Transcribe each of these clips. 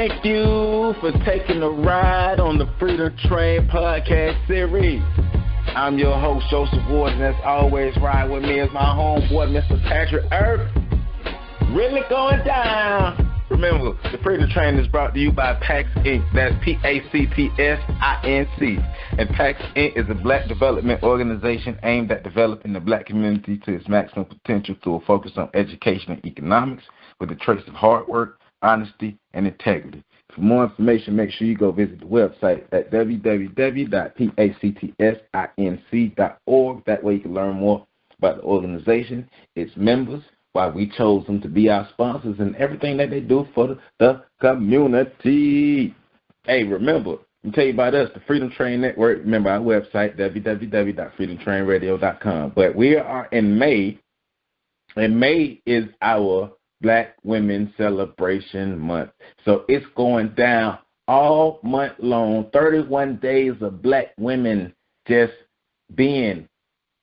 Thank you for taking a ride on the Freedom Train podcast series. I'm your host, Joseph Ward, and as always, ride with me is my homeboy, Mr. Patrick Earp. Really going down. Remember, the Freedom Train is brought to you by PAX Inc. That's PACTSINC. And PAX Inc. is a black development organization aimed at developing the black community to its maximum potential through a focus on education and economics with a trace of hard work, honesty, and integrity. For more information, make sure you go visit the website at www.pactsinc.org. That way you can learn more about the organization, its members, why we chose them to be our sponsors, and everything that they do for the community. Hey, remember, let me tell you about us, the Freedom Train Network. Remember our website, www.freedomtrainradio.com. But we are in May, and May is our Black Women Celebration Month. So it's going down all month long, 31 days of black women just being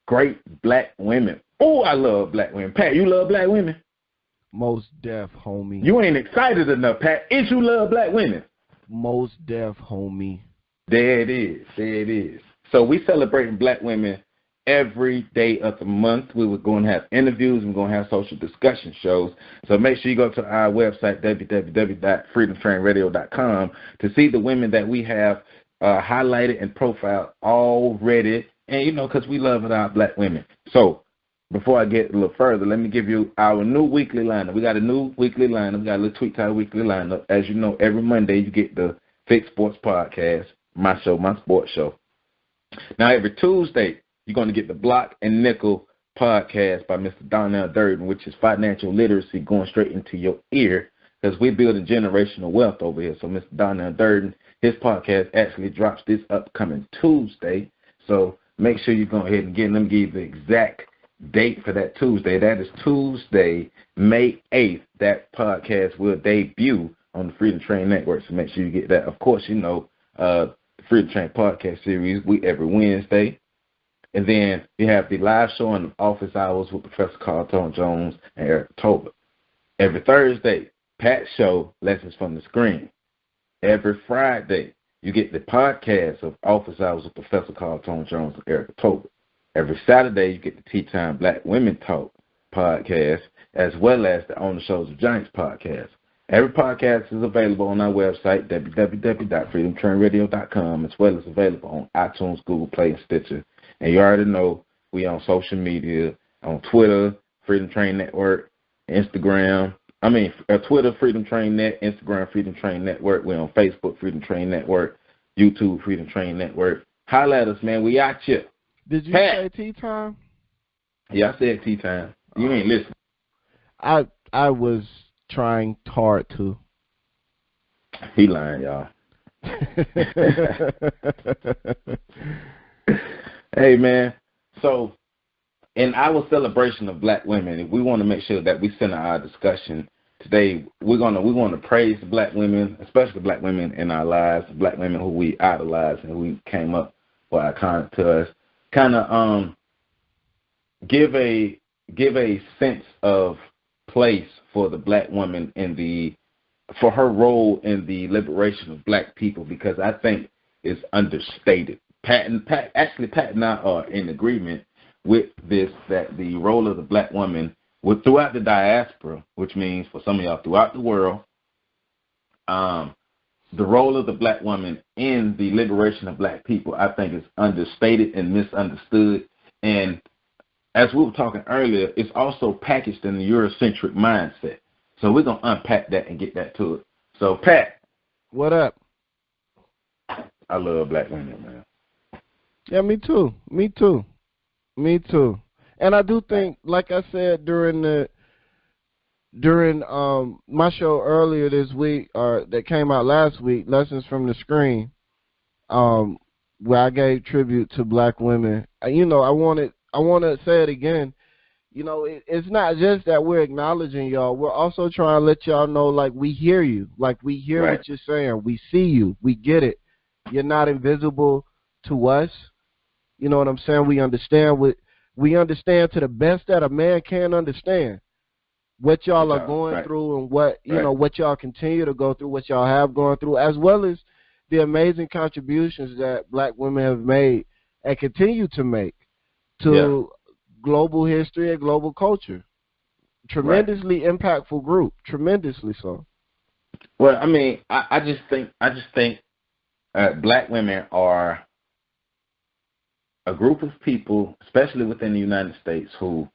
great black women. Oh, I love black women. Pat, you love black women? Most deaf, homie. You ain't excited enough, Pat. Is you love black women? Most deaf, homie. There it is. There it is. So we celebrating black women every day of the month. We were going to have interviews. We're going to have social discussion shows. So make sure you go to our website, www.freedomtrainradio.com, to see the women that we have highlighted and profiled already. And, you know, because we love our black women. So before I get a little further, let me give you our new weekly lineup. We got a new weekly lineup. We got a little tweak to our weekly lineup. As you know, every Monday you get the Fix Sports Podcast, my show, my sports show. Now, every Tuesday, you're going to get the Block and Nickel podcast by Mr. Donnell Durden, which is financial literacy going straight into your ear, because we're building generational wealth over here. So Mr. Donnell Durden, his podcast actually drops this upcoming Tuesday. So make sure you go ahead and get them. Give you the exact date for that Tuesday. That is Tuesday, May 8th. That podcast will debut on the Freedom Train Network. So make sure you get that. Of course, you know, the Freedom Train podcast series, we every Wednesday. And then we have the live show in the office hours with Professor Carlton Jones and Eric Tobin. Every Thursday, Pat's show, Lessons from the Screen. Every Friday, you get the podcast of Office Hours with Professor Carlton Jones and Eric Tobin. Every Saturday, you get the Tea Time Black Women Talk podcast, as well as the On the Shoulders of Giants podcast. Every podcast is available on our website, www.freedomtrainradio.com, as well as available on iTunes, Google Play, and Stitcher. And you already know we on social media, on Twitter, Freedom Train Network, Instagram. Twitter, Freedom Train Net, Instagram, Freedom Train Network. We're on Facebook, Freedom Train Network, YouTube, Freedom Train Network. Holla at us, man. We out here. Did you say tea time? Yeah, I said tea time. You ain't listening. I was trying hard to. He lying, y'all. Hey, man. So, in our celebration of black women, we want to make sure that we center our discussion today. We want to praise the black women, especially black women in our lives, black women who we idolize and who we came up were iconic to us. Kind of give a sense of place for the black woman for her role in the liberation of black people, because I think it's understated. Pat and I are in agreement with this, that the role of the black woman throughout the diaspora, which means for some of y'all throughout the world, the role of the black woman in the liberation of black people, I think, is understated and misunderstood. And as we were talking earlier, it's also packaged in the Eurocentric mindset. So we're going to unpack that and get that to it. So, Pat. What up? I love black women, man. Yeah, me too. And I do think, like I said during my show earlier this week, or that came out last week, Lessons from the Screen, where I gave tribute to black women. You know, I want to say it again. You know, it's not just that we're acknowledging y'all. We're also trying to let y'all know, like, we hear you. Like, we hear what you're saying. We see you. We get it. You're not invisible to us. You know what I'm saying? We understand to the best that a man can understand. what y'all With are y'all, going right, through and what, you right. know, what y'all continue to go through, what y'all have gone through, as well as the amazing contributions that black women have made and continue to make Yeah, to global history and global culture. right. Tremendously impactful group, tremendously so. Well, I mean, I just think black women are a group of people, especially within the United States, who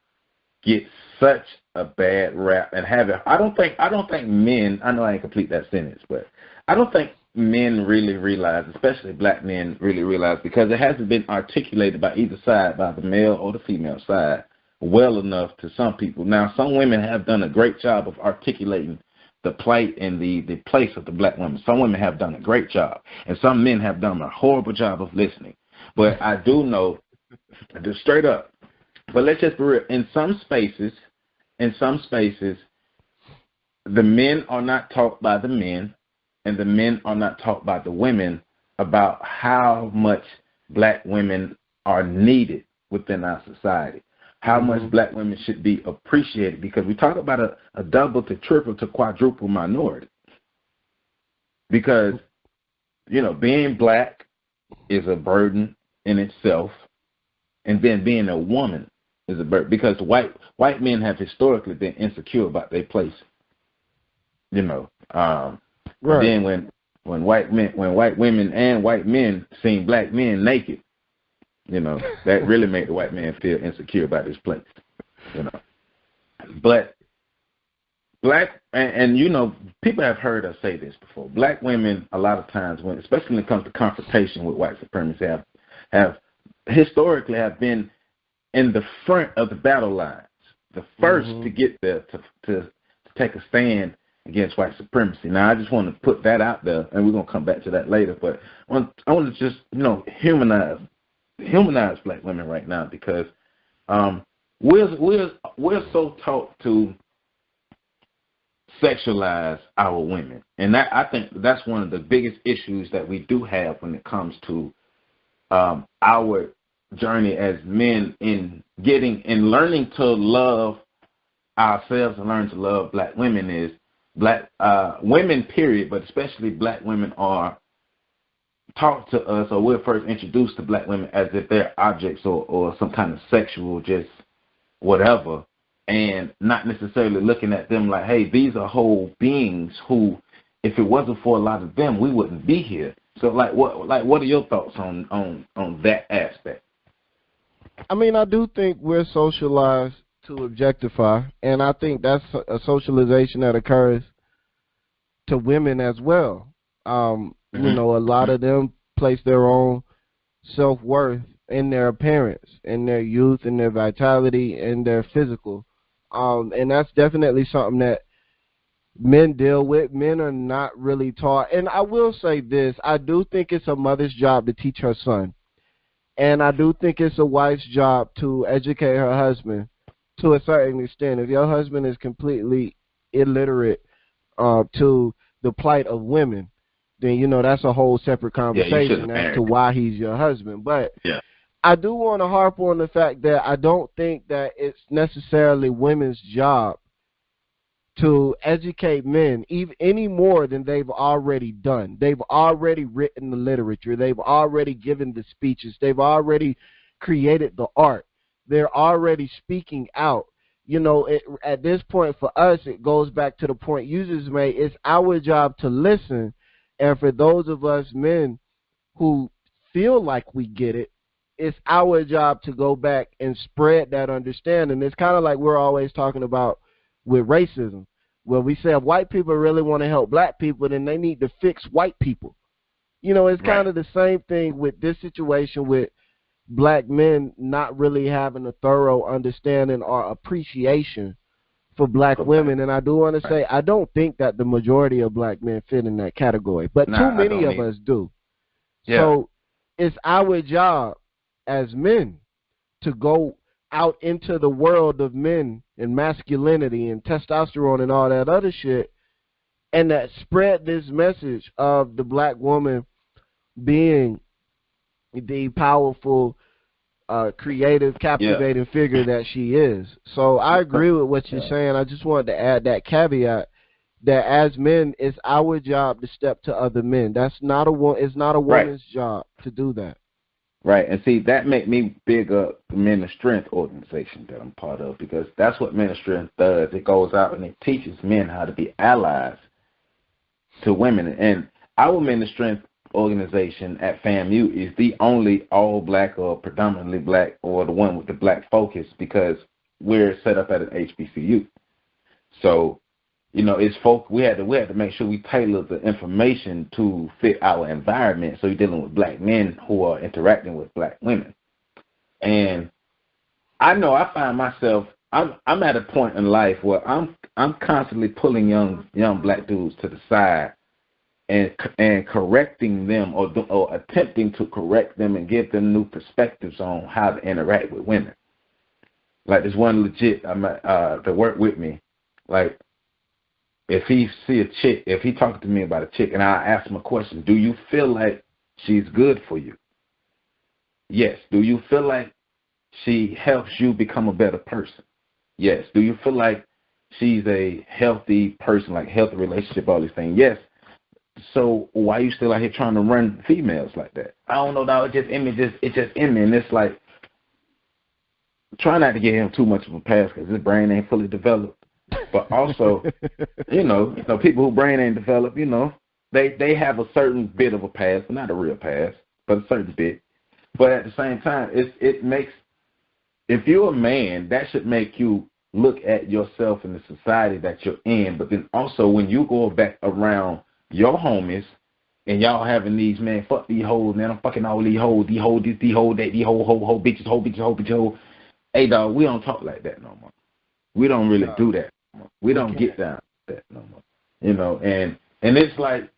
get such a bad rap and have it. I don't think men. I know I ain't complete that sentence, but I don't think men really realize, especially black men, really realize because it hasn't been articulated by either side, by the male or the female side, well enough to some people. Now, some women have done a great job of articulating the plight and the place of the black woman. Some women have done a great job, and some men have done a horrible job of listening. But I do know, just straight up, but let's just be real. In some spaces, the men are not taught by the men, and the men are not taught by the women about how much black women are needed within our society, how much black women should be appreciated, because we talk about a double to triple to quadruple minority. Because, you know, being black is a burden in itself, and then being a woman is a burden, because white men have historically been insecure about their place. You know, Right. then when white women and white men seen black men naked, you know, that really made the white man feel insecure about his place. You know, but black and you know, people have heard us say this before. Black women, a lot of times, when especially when it comes to confrontation with white supremacy, have historically have been in the front of the battle lines, the first to get there to take a stand against white supremacy. Now, I just want to put that out there, and we're going to come back to that later, but I want to just, you know, humanize black women right now, because we're so taught to sexualize our women, and that, I think that's one of the biggest issues that we do have when it comes to our journey as men in learning to love ourselves and learn to love black women. Is black women, period, but especially black women are taught to us, or we're first introduced to black women as if they're objects or some kind of sexual just whatever, and not necessarily looking at them like, hey, these are whole beings who, if it wasn't for a lot of them, we wouldn't be here. So what are your thoughts on that aspect? I mean, I do think we're socialized to objectify, and I think that's a socialization that occurs to women as well. You know, a lot of them place their own self-worth in their appearance, in their youth, in their vitality, in their physical. And that's definitely something that men deal with. Men are not really taught. And I will say this, I do think it's a mother's job to teach her son. And I do think it's a wife's job to educate her husband to a certain extent. If your husband is completely illiterate to the plight of women, then, you know, that's a whole separate conversation as to why he's your husband. But I do want to harp on the fact that I don't think that it's necessarily women's job to educate men any more than they've already done. They've already written the literature. They've already given the speeches. They've already created the art. They're already speaking out. You know, at this point for us, it goes back to the point you just made. It's our job to listen. And for those of us men who feel like we get it, it's our job to go back and spread that understanding. It's kind of like we're always talking about with racism, where we say if white people really want to help black people, then they need to fix white people. You know, it's kind of the same thing with this situation with black men not really having a thorough understanding or appreciation for black women. And I do want to say, I don't think that the majority of black men fit in that category, but too many of us do. So it's our job as men to go out into the world of men and masculinity and testosterone and all that other shit, and that spread this message of the black woman being the powerful creative, captivating figure that she is. So I agree with what you're saying. I just wanted to add that caveat that as men, it's our job to step to other men. That's not it's not a woman's job to do that. Right, and see, that make me big up the Men of Strength organization that I'm part of, because that's what Men of Strength does. It goes out and it teaches men how to be allies to women. And our Men of Strength organization at FAMU is the only all-black or predominantly black, or the one with the black focus, because we're set up at an HBCU. So, you know, it's we had to make sure we tailor the information to fit our environment. So you're dealing with black men who are interacting with black women. And I know I find myself, I'm at a point in life where I'm constantly pulling young black dudes to the side and correcting them, or attempting to correct them and give them new perspectives on how to interact with women. Like this one legit that work with me, like, if he talking to me about a chick and I ask him a question, do you feel like she's good for you? Yes. Do you feel like she helps you become a better person? Yes. Do you feel like she's a healthy person, like healthy relationship, all these things? Yes. So why are you still out here trying to run females like that? I don't know, dog. It's just in me. And it's like, try not to give him too much of a pass because his brain ain't fully developed. But also, you know, people whose brain ain't developed, you know, they have a certain bit of a pass, but not a real pass, but a certain bit. But at the same time, it makes, if you're a man, that should make you look at yourself in the society that you're in. But then also when you go back around your homies and y'all having these, man, fuck these hoes, man, I'm fucking all these hoes, these hoes, this, these hoes, that, these whole bitches. Hey, dog, we don't talk like that no more. We don't really do that no more. We don't get down with that no more. You know, and it's like,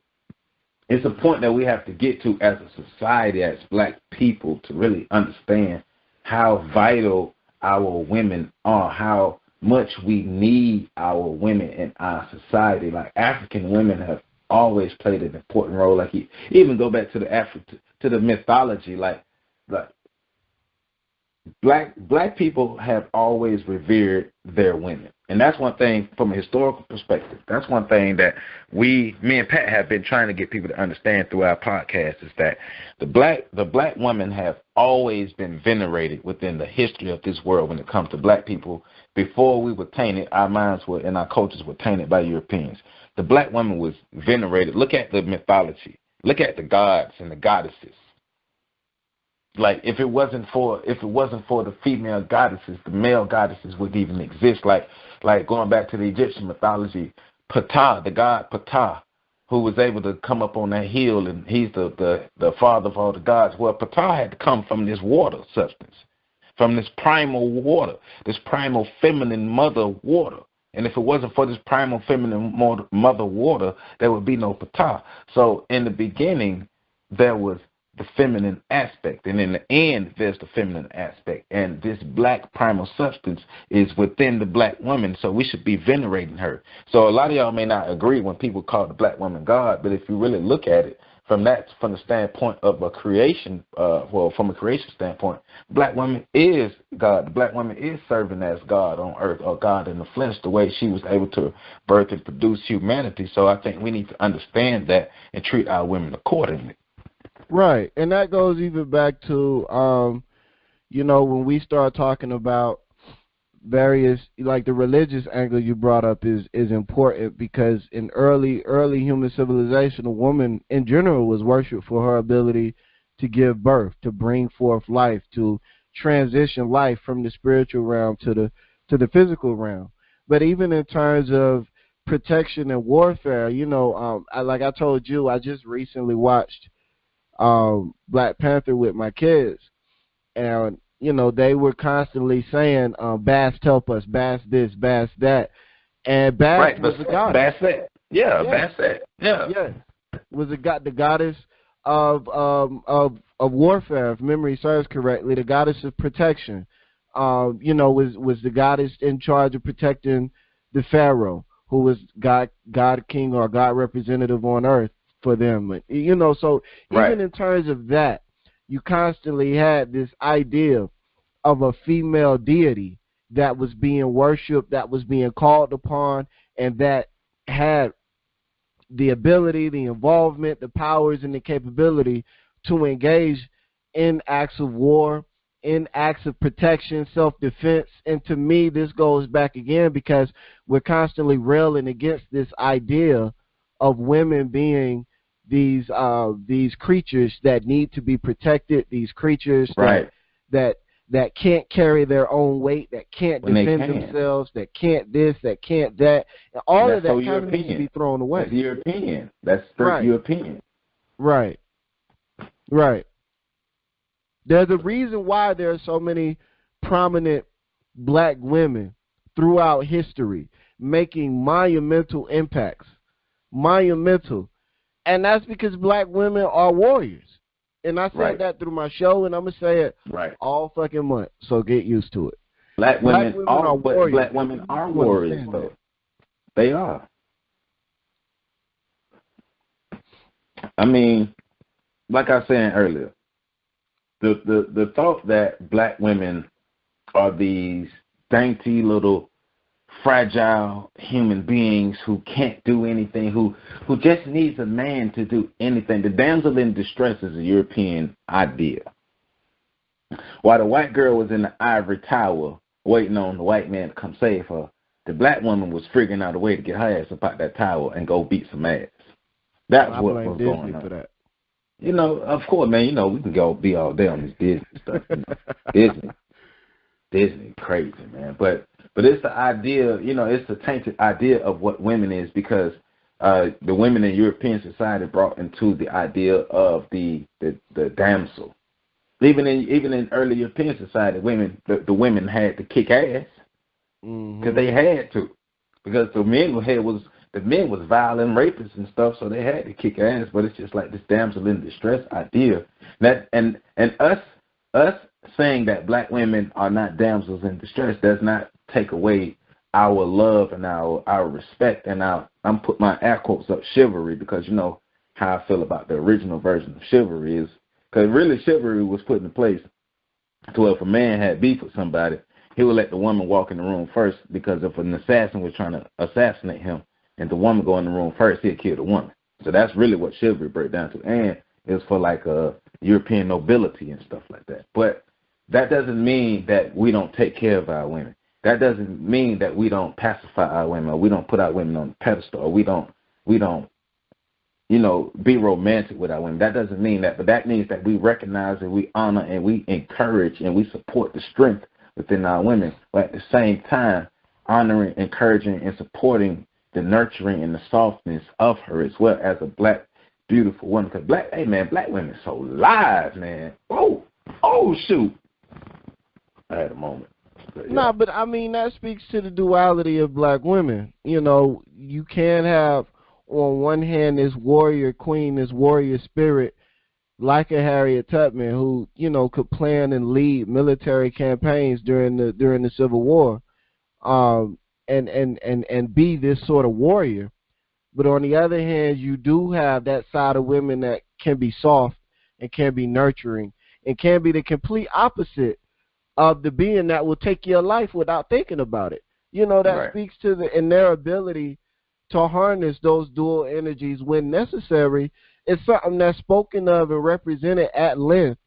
it's a point that we have to get to as a society, as black people, to really understand how vital our women are, how much we need our women in our society. Like, African women have always played an important role. Like, even go back to the mythology, like black people have always revered their women. And that's one thing from a historical perspective. That's one thing that me and Pat have been trying to get people to understand through our podcast, is that the black women have always been venerated within the history of this world when it comes to black people. Before we were tainted, our minds were and our cultures were tainted by Europeans. The black woman was venerated. Look at the mythology. Look at the gods and the goddesses. Like, if it wasn't for the female goddesses, the male goddesses wouldn't even exist. Like going back to the Egyptian mythology, Ptah, the god Ptah, who was able to come up on that hill, and he's the father of all the gods. Well, Ptah had to come from this water substance, from this primal water, this primal feminine mother water. And if it wasn't for this primal feminine mother water, there would be no Ptah. So in the beginning, there was the feminine aspect, and in the end, there's the feminine aspect. And this black primal substance is within the black woman, so we should be venerating her. So a lot of y'all may not agree when people call the black woman God, but if you really look at it from the standpoint of a creation, from a creation standpoint, black woman is God. The black woman is serving as God on earth, or God in the flesh, the way she was able to birth and produce humanity. So I think we need to understand that and treat our women accordingly. Right, and that goes even back to, you know, when we start talking about various, like the religious angle you brought up is important, because in early human civilization, a woman in general was worshipped for her ability to give birth, to bring forth life, to transition life from the spiritual realm to the physical realm. But even in terms of protection and warfare, you know, like I told you, I just recently watched Black Panther with my kids, and you know, they were constantly saying, Bast help us, Bast this, Bast that, and Bast was the goddess. Bast that. Yeah, Bast that. Yeah. Yeah. Was the goddess of warfare, if memory serves correctly, the goddess of protection. You know, was the goddess in charge of protecting the Pharaoh, who was God king or God representative on earth for them. You know, so even in terms of that, you constantly had this idea of a female deity that was being worshipped, that was being called upon, and that had the ability, the involvement, the powers, and the capability to engage in acts of war, in acts of protection, self-defense. And to me, this goes back again because we're constantly railing against this idea of women being these creatures that need to be protected, these creatures that can't carry their own weight, that can't defend themselves, that can't this, that can't that. And all of that kind of needs to be thrown away. That's European. That's straight European. Right. Right. There's a reason why there are so many prominent black women throughout history making monumental impacts. Monumental. And that's because black women are warriors. And I said that through my show, and I'm going to say it all fucking month. So get used to it. Black women are warriors. Black women are warriors, though. They are. I mean, like I was saying earlier, the thought that black women are these dainty little fragile human beings who can't do anything, who just needs a man to do anything. The damsel in distress is a European idea. While the white girl was in the ivory tower waiting on the white man to come save her, the black woman was figuring out a way to get her ass up out that tower and go beat some ass. That's what was going on. For that. You know, of course, man, you know, we can go be all day on this Disney stuff. You know. Disney, crazy, man. But it's the idea, you know, it's the tainted idea of what women is, because the women in European society brought into the idea of the damsel. Even in early European society, the women had to kick ass because they had to, because the men was violent rapists and stuff, so they had to kick ass. But it's just like this damsel in distress idea that and us saying that black women are not damsels in distress does not take away our love and our respect and I'm put my air quotes up, chivalry, because you know how I feel about the original version of chivalry is, because really chivalry was put into place to if a man had beef with somebody, he would let the woman walk in the room first, because if an assassin was trying to assassinate him and the woman go in the room first, he'd kill the woman. So that's really what chivalry breaks down to, and it's for like European nobility and stuff like that. But that doesn't mean that we don't take care of our women. That doesn't mean that we don't pacify our women, or we don't put our women on the pedestal, or we don't, you know, be romantic with our women. That doesn't mean that, but that means that we recognize and we honor and we encourage and we support the strength within our women, but at the same time honoring, encouraging, and supporting the nurturing and the softness of her as well as a black, beautiful woman. Because black women are so live, man. Oh, shoot. I had a moment. But, yeah. No, but I mean, that speaks to the duality of black women. You know, you can have on one hand this warrior queen, this warrior spirit, like a Harriet Tubman, who, you know, could plan and lead military campaigns during the Civil War, and be this sort of warrior. But on the other hand, you do have that side of women that can be soft and can be nurturing and can be the complete opposite of the being that will take your life without thinking about it. You know, that speaks to their ability to harness those dual energies when necessary. It's something that's spoken of and represented at length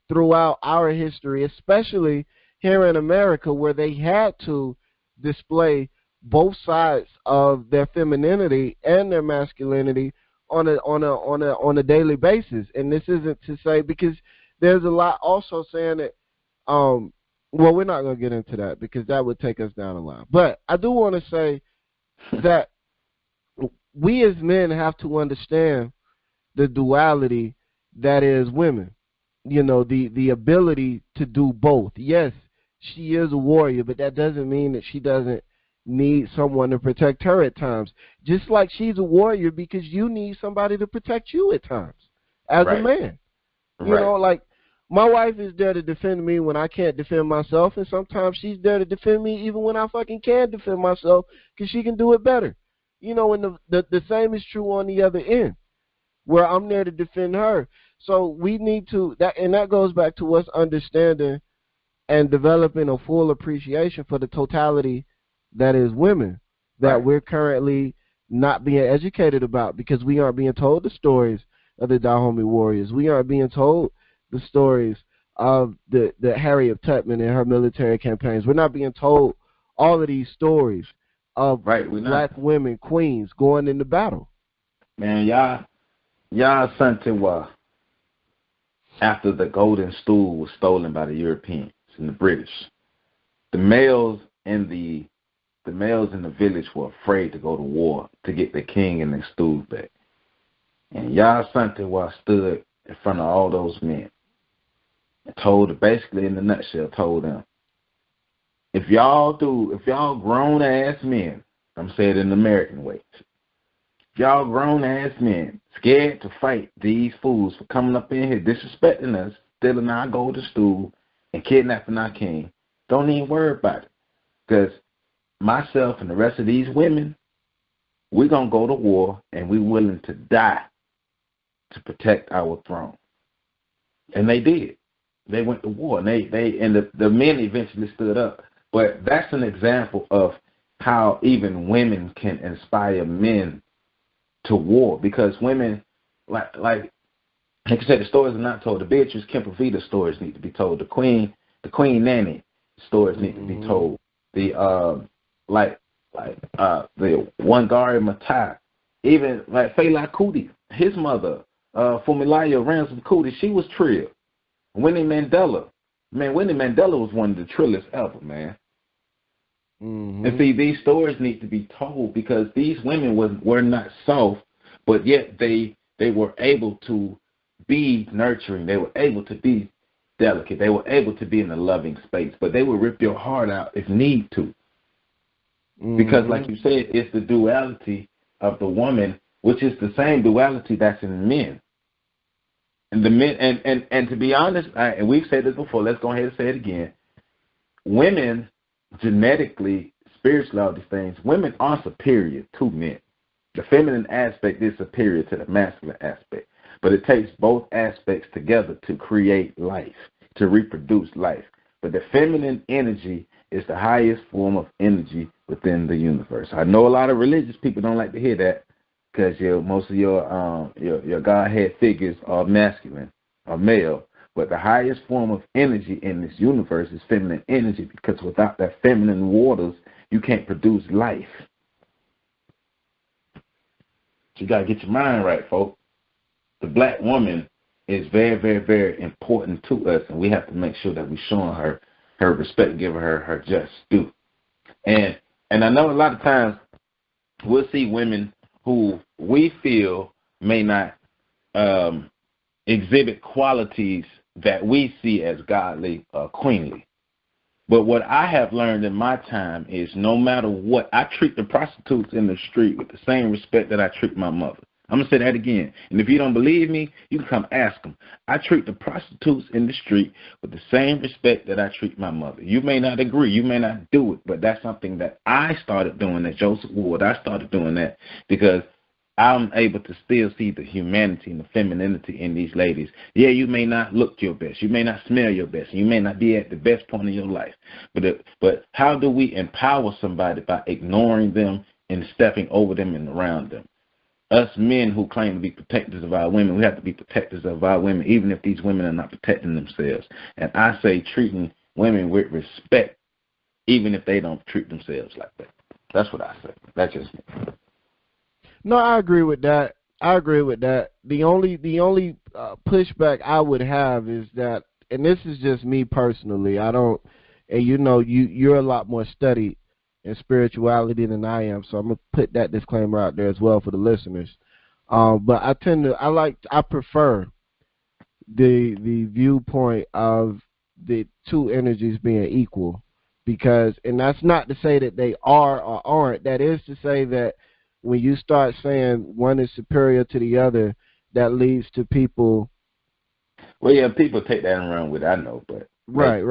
throughout our history, especially here in America, where they had to display both sides of their femininity and their masculinity on a daily basis. And this isn't to say, because there's a lot also saying that well, we're not going to get into that because that would take us down the line. But I do want to say that we as men have to understand the duality that is women. You know, the ability to do both. Yes, she is a warrior, but that doesn't mean that she doesn't need someone to protect her at times. Just like she's a warrior because you need somebody to protect you at times as a man. You know, like, my wife is there to defend me when I can't defend myself, and sometimes she's there to defend me even when I fucking can defend myself because she can do it better. You know, and the same is true on the other end, where I'm there to defend her. So we need to, and that goes back to us understanding and developing a full appreciation for the totality that is women that we're currently not being educated about, because we aren't being told the stories of the Dahomey warriors. We aren't being told the stories of the Harriet Tubman and her military campaigns. We're not being told all of these stories of black women, queens, going into battle. Man, y'all something after the golden stool was stolen by the Europeans and the British, the males in the village were afraid to go to war to get the king and their stools back. And Yah Santewa stood in front of all those men and basically in a nutshell, told them, if y'all grown ass men, I'm saying it in the American way, if y'all grown ass men scared to fight these fools for coming up in here disrespecting us, stealing our golden stool, and kidnapping our king, don't even worry about it. Because myself and the rest of these women, we're going to go to war, and we're willing to die to protect our throne. And they did. They went to war, and the men eventually stood up. But that's an example of how even women can inspire men to war, because women, like I said, the stories are not told. The Beatrice Kemper Vita stories need to be told. The Queen Nanny stories need to be told. The the Wangari Maatai, even like Fela Kuti, his mother, Fumilayo Ransom Kuti, she was trill. Winnie Mandela was one of the trillest ever, man. Mm-hmm. And see, these stories need to be told, because these women were not soft, but yet they were able to be nurturing. They were able to be delicate. They were able to be in a loving space, but they would rip your heart out if need to. Mm-hmm. Because, like you said, it's the duality of the woman, which is the same duality that's in men. And the men, and to be honest, and we've said this before, let's go ahead and say it again. Women, genetically, spiritually, all these things, women are superior to men. The feminine aspect is superior to the masculine aspect. But it takes both aspects together to create life, to reproduce life. But the feminine energy is the highest form of energy within the universe. I know a lot of religious people don't like to hear that, because most of your Godhead figures are masculine or male. But the highest form of energy in this universe is feminine energy, because without that feminine waters, you can't produce life. So you got to get your mind right, folks. The black woman is very, very, very important to us, and we have to make sure that we're showing her respect, giving her just due. And I know a lot of times we'll see women who we feel may not exhibit qualities that we see as godly or queenly. But what I have learned in my time is, no matter what, I treat the prostitutes in the street with the same respect that I treat my mother. I'm going to say that again. And if you don't believe me, you can come ask them. I treat the prostitutes in the street with the same respect that I treat my mother. You may not agree. You may not do it. But that's something that I started doing as Joseph Ward. I started doing that because I'm able to still see the humanity and the femininity in these ladies. Yeah, you may not look your best. You may not smell your best. You may not be at the best point in your life. But how do we empower somebody? By ignoring them and stepping over them and around them. Us men who claim to be protectors of our women, we have to be protectors of our women, even if these women are not protecting themselves. And I say treating women with respect, even if they don't treat themselves like that. That's what I say. That's just me. No, I agree with that. The only pushback I would have is that, and this is just me personally, you're a lot more studied in spirituality than I am, so I'm gonna put that disclaimer out there as well for the listeners. But I prefer the viewpoint of the two energies being equal, because, and that's not to say that they are or aren't. That is to say that when you start saying one is superior to the other, that leads to people. Well, yeah, people take that and run with it, I know, but right.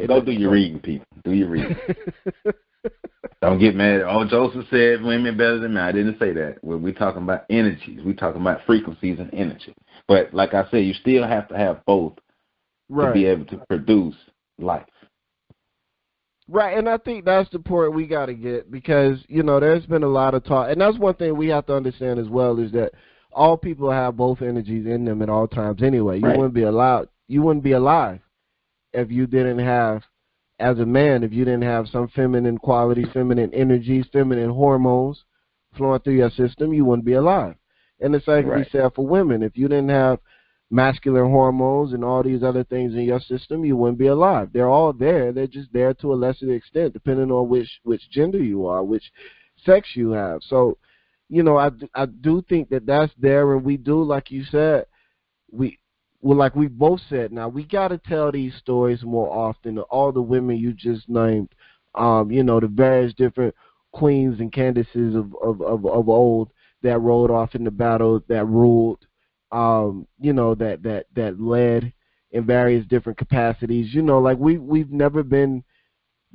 Go do your reading, people. Do your reading. Don't get mad. Oh, Joseph said women better than men. I didn't say that. We're talking about energies. We're talking about frequencies and energy. But like I said, you still have to have both to be able to produce life. Right, and I think that's the point we got to get, because, there's been a lot of talk. And that's one thing we have to understand as well, is that all people have both energies in them at all times anyway. You Right. wouldn't be alive if you didn't have, as a man, if you didn't have some feminine qualities, feminine energies, feminine hormones flowing through your system. You wouldn't be alive. And the same can be Right. said for women. If you didn't have masculine hormones and all these other things in your system, you wouldn't be alive. They're all there. They're just there to a lesser extent, depending on which gender you are, which sex you have. So, I do think that that's there, and we do, like you said, like we both said, now we got to tell these stories more often. All the women you just named, the various different queens and candidacies of old that rode off in the battle, that ruled, that led in various different capacities. Like we've never been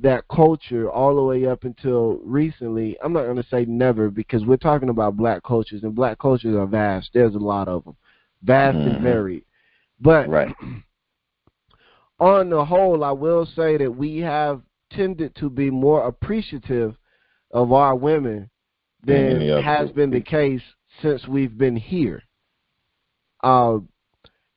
that culture all the way up until recently. I'm not going to say never, because we're talking about black cultures, and black cultures are vast. There's a lot of them, vast and varied. But right. on the whole, I will say that we have tended to be more appreciative of our women than has been the case since we've been here.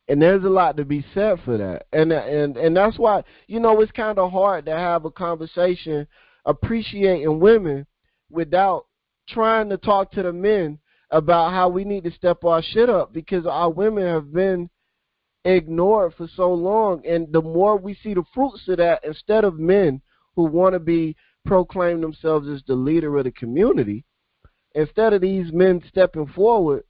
And there's a lot to be said for that. And that's why, it's kind of hard to have a conversation appreciating women without trying to talk to the men about how we need to step our shit up, because our women have been ignored for so long. And the more we see the fruits of that, instead of men who want to proclaim themselves as the leader of the community, instead of these men stepping forward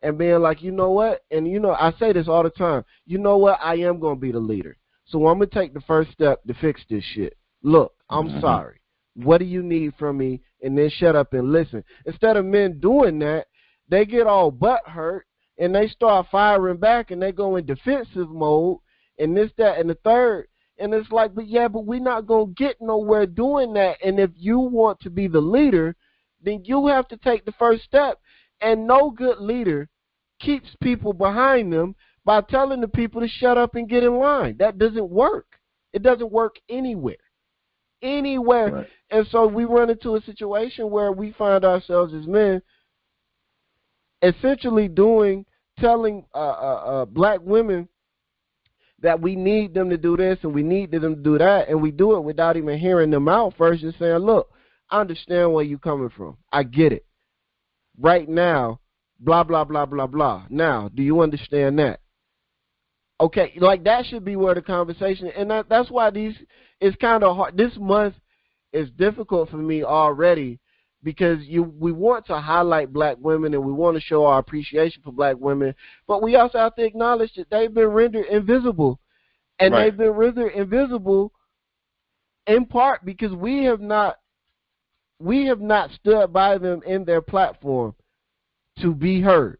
and being like, you know what? And, I say this all the time. You know what? I am going to be the leader. So I'm going to take the first step to fix this shit. Look, I'm sorry. What do you need from me? And then shut up and listen. Instead of men doing that, they get all butt hurt and they start firing back and they go in defensive mode and this, that, and the third. And it's like, but we're not going to get nowhere doing that. And if you want to be the leader, then you have to take the first step. And no good leader keeps people behind them by telling the people to shut up and get in line. That doesn't work. It doesn't work anywhere. Right. And so we run into a situation where we find ourselves as men essentially telling black women that we need them to do this and we need them to do that, and we do it without even hearing them out first and saying, look, I understand where you're coming from. I get it. Right now, blah, blah, blah, blah, blah. Now, do you understand that? Okay, like that should be where the conversation, and that's why it's kind of hard. This month is difficult for me already, because we want to highlight black women and we want to show our appreciation for black women, but we also have to acknowledge that they've been rendered invisible, and they've been rendered invisible in part because we have not stood by them in their platform to be heard.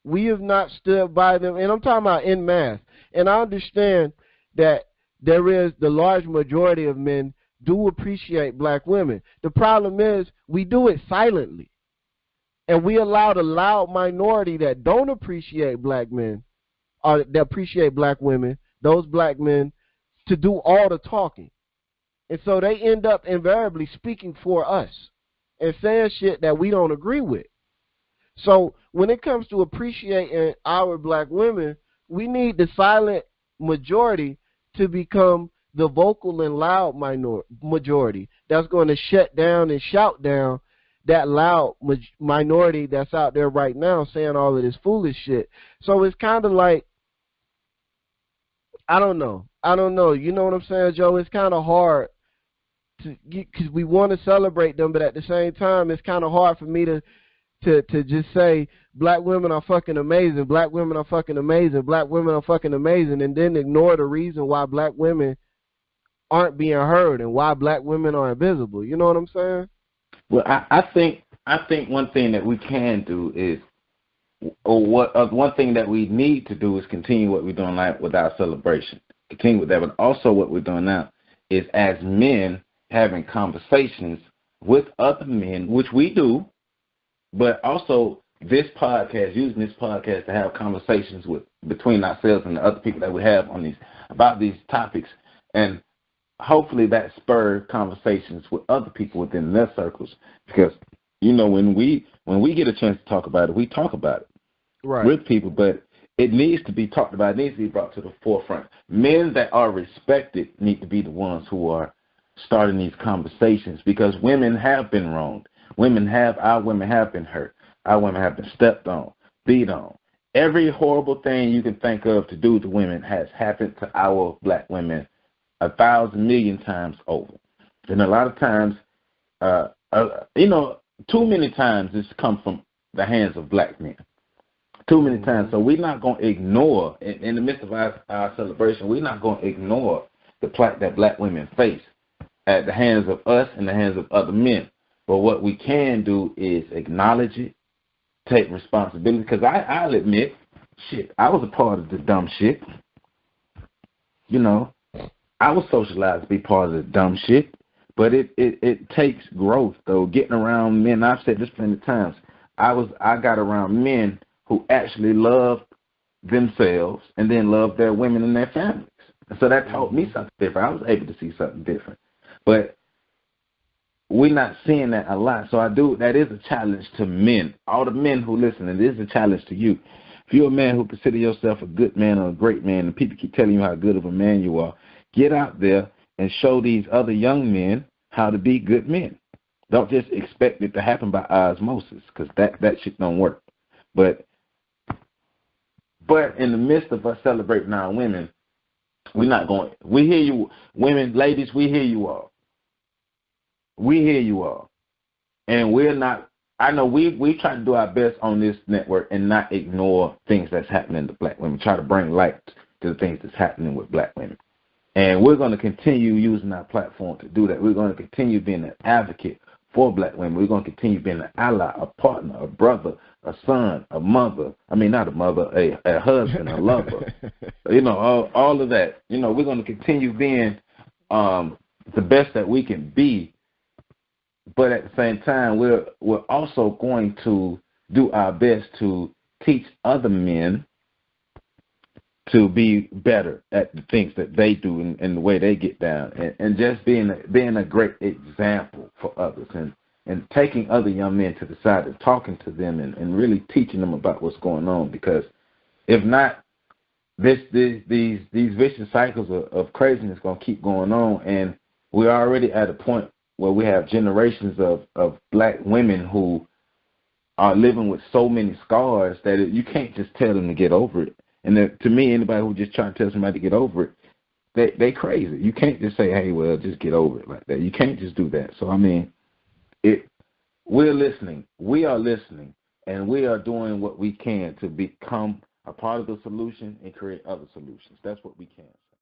We have not stood by them, and I'm talking about en masse. And I understand that there is the large majority of men do appreciate black women. The problem is we do it silently, and we allow the loud minority that don't appreciate black men, or that appreciate black women, those black men, to do all the talking. And so they end up invariably speaking for us and saying shit that we don't agree with. So when it comes to appreciating our black women, we need the silent majority to become the vocal and loud majority that's going to shut down and shout down that loud minority that's out there right now saying all of this foolish shit. So it's kind of like, I don't know. You know what I'm saying, Joe? It's kind of hard because we want to celebrate them, but at the same time, it's kind of hard for me to just say black women are fucking amazing, black women are fucking amazing, black women are fucking amazing, and then ignore the reason why black women aren't being heard and why black women are invisible. You know what I'm saying? Well, I think one thing that we can do is, one thing that we need to do is continue what we're doing like with our celebration. Continue with that, but also what we're doing now is, as men, having conversations with other men, which we do, but also using this podcast to have conversations between ourselves and the other people that we have about these topics. And hopefully that spurred conversations with other people within their circles, because when we get a chance to talk about it, we talk about it with people, but it needs to be talked about. It needs to be brought to the forefront. Men that are respected need to be the ones who are starting these conversations, because women have been wronged. Our women have been hurt. Our women have been stepped on, beat on. Every horrible thing you can think of to do to women has happened to our black women 1,000 million times over. And a lot of times, too many times it's come from the hands of black men. Too many times. So we're not going to ignore, in the midst of our celebration, we're not going to ignore the plight that black women face at the hands of us and the hands of other men. But what we can do is acknowledge it, take responsibility, because I'll admit, I was a part of the dumb shit. I was socialized to be part of the dumb shit, but it takes growth, though. Getting around men, I've said this plenty of times, I got around men who actually loved themselves and then loved their women and their families. And so that taught me something different. I was able to see something different. But we're not seeing that a lot. So that is a challenge to men. All the men who listen, it is a challenge to you. If you're a man who consider yourself a good man or a great man, and people keep telling you how good of a man you are, get out there and show these other young men how to be good men. Don't just expect it to happen by osmosis, because that shit don't work. But in the midst of us celebrating our women, we hear you, women, ladies, we hear you all. We hear you all. And we're not, I know we try to do our best on this network and not ignore things that's happening to black women, try to bring light to the things that's happening with black women. And we're going to continue using our platform to do that. We're going to continue being an advocate for black women. We're going to continue being an ally, a partner, a brother, a son, a mother. I mean, not a mother, a husband, a lover. All of that. We're going to continue being the best that we can be. But at the same time, we're also going to do our best to teach other men to be better at the things that they do and the way they get down, and just being a great example for others, and taking other young men to the side and talking to them and really teaching them about what's going on. Because if not, these vicious cycles of craziness going to keep going on, and we're already at a point where we have generations of black women who are living with so many scars that you can't just tell them to get over it. And to me, anybody who just trying to tell somebody to get over it, they crazy. You can't just say, hey, well, just get over it like that. You can't just do that. So, I mean, we're listening. We are listening, and we are doing what we can to become a part of the solution and create other solutions. That's what we can say.